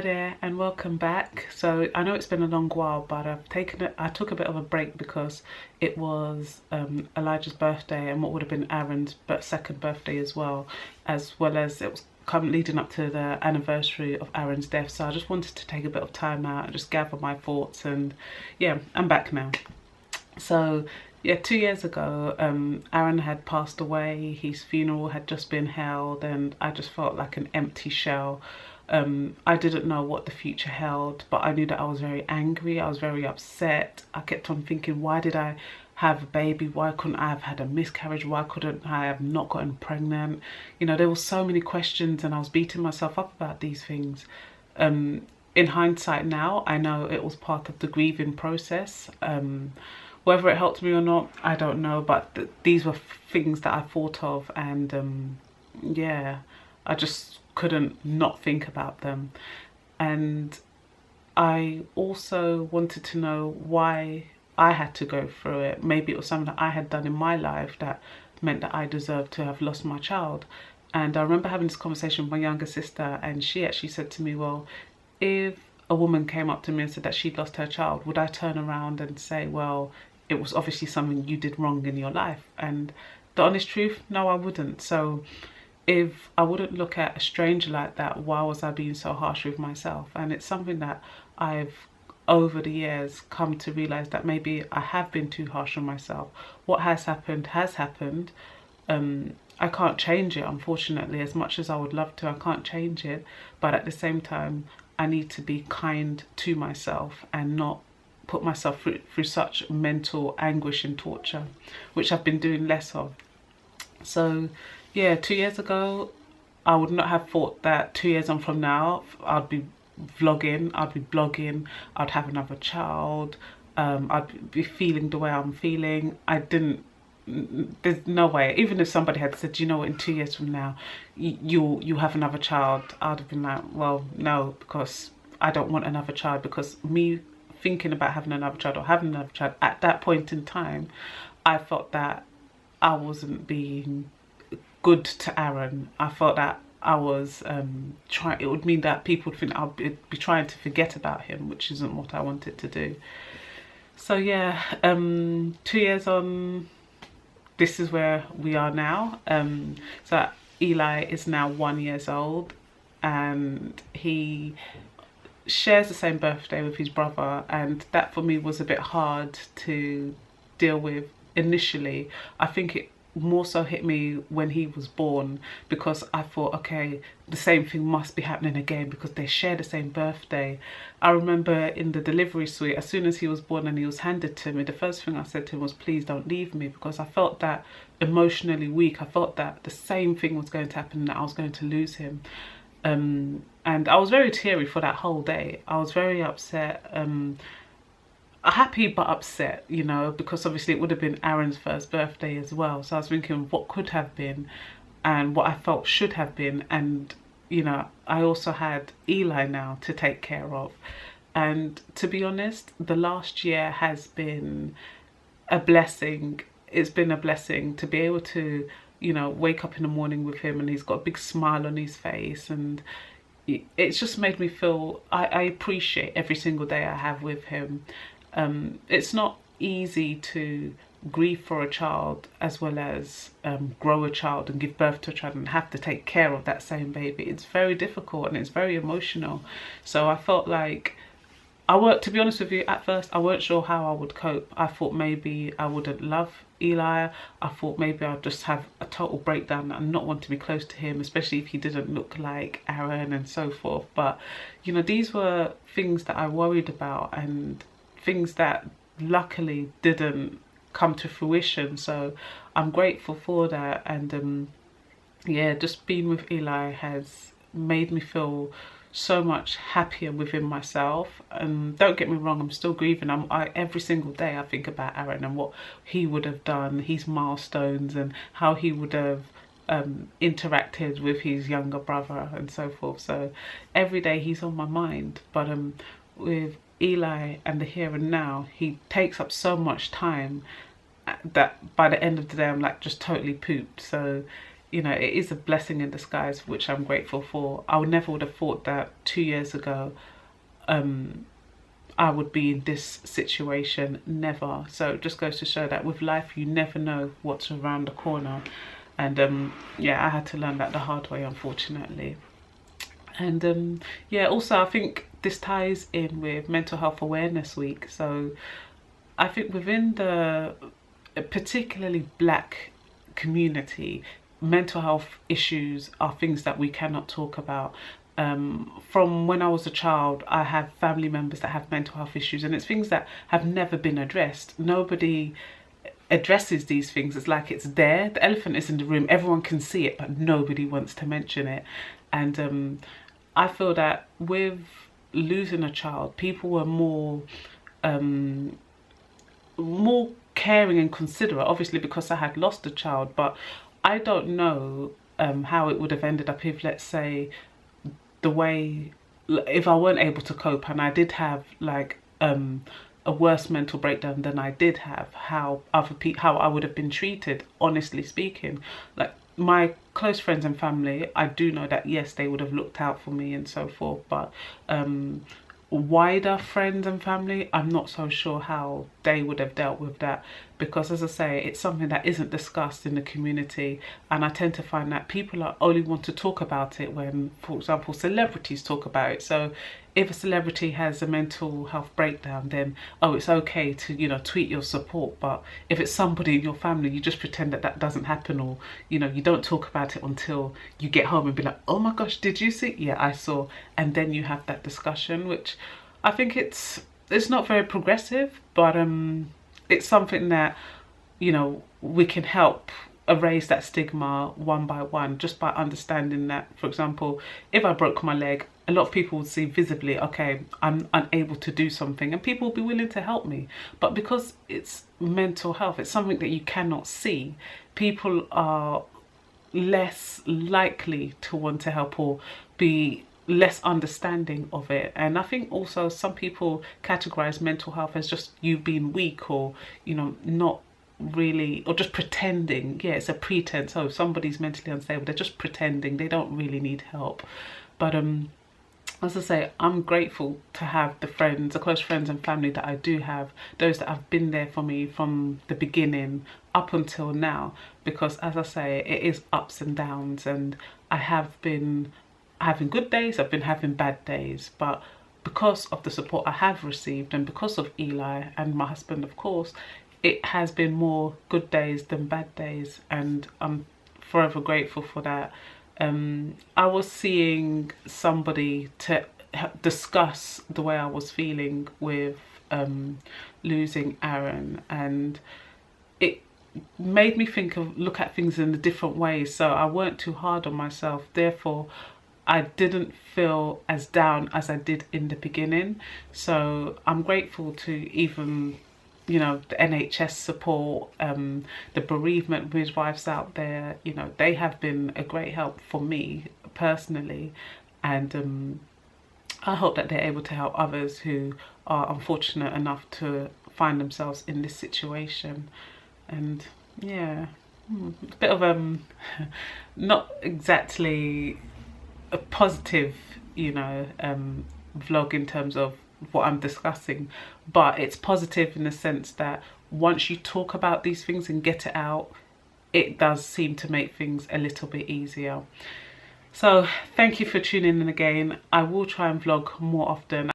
Hi there and welcome back. So I know it's been a long while, but I took a bit of a break because it was Elijah's birthday and what would have been Aaron's second birthday as well as it was leading up to the anniversary of Aaron's death. So I just wanted to take a bit of time out and just gather my thoughts, and yeah, I'm back now. So yeah, 2 years ago, Aaron had passed away. His funeral had just been held, and I just felt like an empty shell. I didn't know what the future held, but I knew that I was very angry. I was very upset. I kept on thinking, why did I have a baby? Why couldn't I have had a miscarriage? Why couldn't I have not gotten pregnant? You know, there were so many questions, and I was beating myself up about these things. In hindsight now, I know it was part of the grieving process. Whether it helped me or not, I don't know, but these were things that I thought of, and yeah, I just couldn't not think about them. And I also wanted to know why I had to go through it. Maybe it was something that I had done in my life that meant that I deserved to have lost my child. And I remember having this conversation with my younger sister, and she actually said to me, well, if a woman came up to me and said that she'd lost her child, would I turn around and say, well, it was obviously something you did wrong in your life? And the honest truth, no, I wouldn't. So if I wouldn't look at a stranger like that, why was I being so harsh with myself? And it's something that I've over the years come to realize that maybe I have been too harsh on myself. What has happened has happened. I can't change it, unfortunately. As much as I would love to, I can't change it. But at the same time, I need to be kind to myself and not put myself through such mental anguish and torture, which I've been doing less of. So yeah, 2 years ago, I would not have thought that 2 years on from now, I'd be vlogging, I'd be blogging, I'd have another child, I'd be feeling the way I'm feeling. I didn't, there's no way. Even if somebody had said, you know what, in 2 years from now, you have another child, I'd have been like, well, no, because I don't want another child. Because me thinking about having another child or having another child at that point in time, I felt that I wasn't being good to Aaron. I felt that I was trying, it would mean that people would think I'll be trying to forget about him, which isn't what I wanted to do. So yeah, 2 years on, this is where we are now. So Eli is now 1 year old, and he shares the same birthday with his brother, and that for me was a bit hard to deal with initially. I think it more so hit me when he was born, because I thought, okay, the same thing must be happening again because they share the same birthday. I remember in the delivery suite, as soon as he was born and he was handed to me, the first thing I said to him was, please don't leave me, because I felt that emotionally weak. I felt that the same thing was going to happen, that I was going to lose him. And I was very teary for that whole day. I was very upset, happy but upset, you know, because obviously it would have been Aaron's first birthday as well. So I was thinking what could have been and what I felt should have been. And, you know, I also had Eli now to take care of. And to be honest, the last year has been a blessing. It's been a blessing to be able to, you know, wake up in the morning with him and he's got a big smile on his face, and it's just made me feel I appreciate every single day I have with him. It's not easy to grieve for a child as well as grow a child and give birth to a child and have to take care of that same baby. It's very difficult and it's very emotional. So I felt like to be honest with you, at first I weren't sure how I would cope. I thought maybe I wouldn't love Eli. I thought maybe I'd just have a total breakdown and not want to be close to him, especially if he didn't look like Aaron and so forth. But, you know, these were things that I worried about and things that luckily didn't come to fruition. So I'm grateful for that. And yeah, just being with Eli has made me feel so much happier within myself. And don't get me wrong, I'm still grieving. Every single day I think about Aaron and what he would have done, his milestones, and how he would have interacted with his younger brother and so forth. So every day he's on my mind. But with Eli and the here and now, he takes up so much time that by the end of the day I'm like just totally pooped. So you know, it is a blessing in disguise, which I'm grateful for. I would never would have thought that 2 years ago I would be in this situation, never. So it just goes to show that with life, you never know what's around the corner. And yeah, I had to learn that the hard way, unfortunately. And yeah, also I think this ties in with Mental Health Awareness Week. So I think within the particularly Black community, mental health issues are things that we cannot talk about. From when I was a child, I have family members that have mental health issues, and it's things that have never been addressed. Nobody addresses these things. It's like it's there. The elephant is in the room. Everyone can see it, but nobody wants to mention it. And I feel that with losing a child, people were more caring and considerate, obviously because I had lost a child. But I don't know how it would have ended up if, let's say, if I weren't able to cope and I did have like a worse mental breakdown than I did have, how I would have been treated, honestly speaking. Like my close friends and family, I do know that yes, they would have looked out for me and so forth, but wider friends and family, I'm not so sure how they would have dealt with that, because as I say, it's something that isn't discussed in the community. And I tend to find that people only want to talk about it when, for example, celebrities talk about it. So if a celebrity has a mental health breakdown, then oh, it's okay to, you know, tweet your support. But if it's somebody in your family, you just pretend that that doesn't happen, or you know, you don't talk about it until you get home and be like, oh my gosh, did you see? Yeah, I saw. And then you have that discussion, which I think it's not very progressive, but it's something that, you know, we can help erase that stigma one by one, just by understanding that, for example, if I broke my leg, a lot of people would see visibly, okay, I'm unable to do something, and people will be willing to help me. But because it's mental health, it's something that you cannot see, people are less likely to want to help or be less understanding of it. And I think also some people categorize mental health as just you being weak, or, you know, not really, or just pretending. Yeah, it's a pretense. Oh, if somebody's mentally unstable, they're just pretending, they don't really need help. But as I say, I'm grateful to have the close friends and family that I do have, those that have been there for me from the beginning up until now. Because as I say, it is ups and downs, and I have been having good days, I've been having bad days, but because of the support I have received, and because of Eli and my husband, of course, it has been more good days than bad days, and I'm forever grateful for that. I was seeing somebody to discuss the way I was feeling with losing Aaron, and it made me look at things in a different way. So I weren't too hard on myself, therefore I didn't feel as down as I did in the beginning. So I'm grateful to even, you know, the NHS support, the bereavement midwives out there, you know, they have been a great help for me personally. And I hope that they're able to help others who are unfortunate enough to find themselves in this situation. And yeah, it's a bit of not exactly a positive, you know, vlog in terms of what I'm discussing, but it's positive in the sense that once you talk about these things and get it out, it does seem to make things a little bit easier. So thank you for tuning in again. I will try and vlog more often.